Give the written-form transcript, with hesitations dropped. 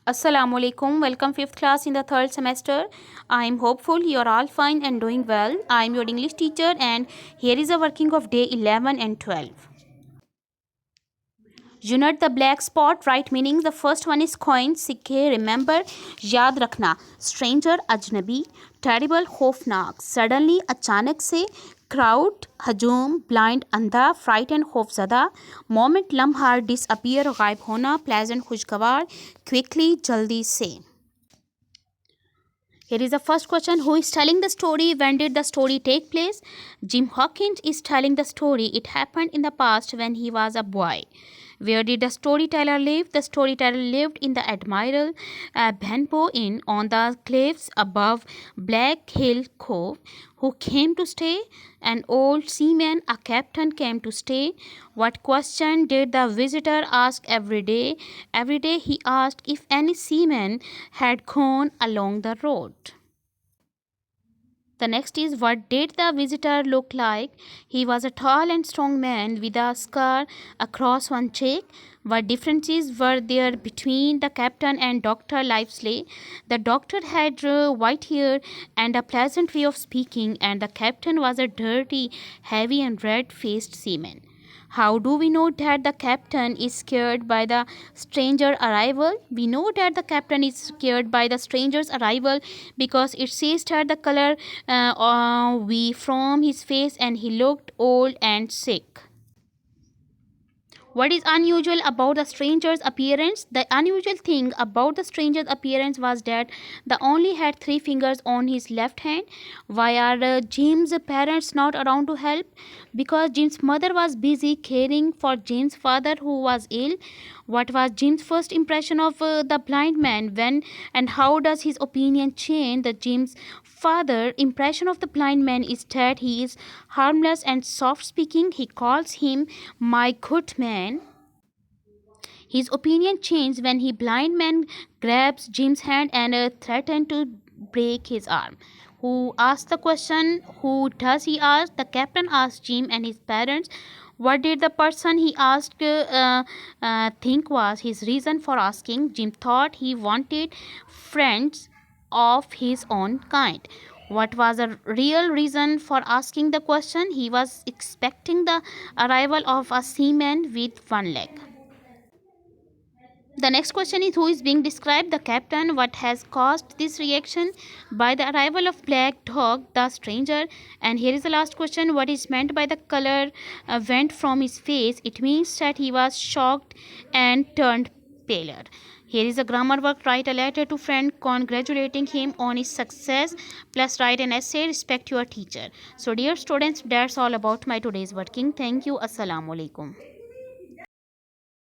Assalamu alaikum. Welcome 5th class in the 3rd semester. I am hopeful you are all fine and doing well. I am your English teacher and here is a working of day 11 and 12. Unit the black spot, right meaning the first one is coin, sikke, remember, yaad rakhna, stranger, ajnabi, terrible, khoofnaak, suddenly, achanak se, crowd, hajum, blind, andha, frightened, khoofzada, moment, lamha, disappear, ghaib hona, pleasant, khushgawar, quickly, jaldi se. Here is the first question. Who is telling the story? When did the story take place? Jim Hawkins is telling the story. It happened in the past when he was a boy. Where did the storyteller live? The storyteller lived in the Admiral Benbow Inn on the cliffs above Black Hill Cove. Who came to stay? An old seaman, a captain came to stay. What question did the visitor ask every day? Every day he asked if any seaman had gone along the road. The next is, what did the visitor look like? He was a tall and strong man with a scar across one cheek. What differences were there between the captain and Dr. Livesley? The doctor had white hair and a pleasant way of speaking, and the captain was a dirty, heavy, and red-faced seaman. How do we know that the captain is scared by the stranger arrival? We know that the captain is scared by the stranger's arrival because it says that the color we from his face and he looked old and sick. What is unusual about the stranger's appearance? The unusual thing about the stranger's appearance was that the only had 3 fingers on his left hand. Why are Jim's parents not around to help? Because Jim's mother was busy caring for Jim's father who was ill. What was Jim's first impression of the blind man? When and how does his opinion change? The Jim's father impression of the blind man is that he is harmless and soft speaking. He calls him my good man. His opinion changed when he blind man grabs Jim's hand and threatened to break his arm. Who asked the question? Who does he ask? The captain asked Jim and his parents. What did the person he asked think was his reason for asking? Jim thought he wanted friends of his own kind. What was the real reason for asking the question? He was expecting the arrival of a seaman with one leg. The next question is, who is being described? The captain. What has caused this reaction? By the arrival of black dog, the stranger. And here is the last question. What is meant by the color went from his face? It means that he was shocked and turned paler. Here is a grammar work. Write a letter to friend congratulating him on his success. Plus write an essay. Respect your teacher. So dear students, that's all about my today's working. Thank you. Assalamu alaikum.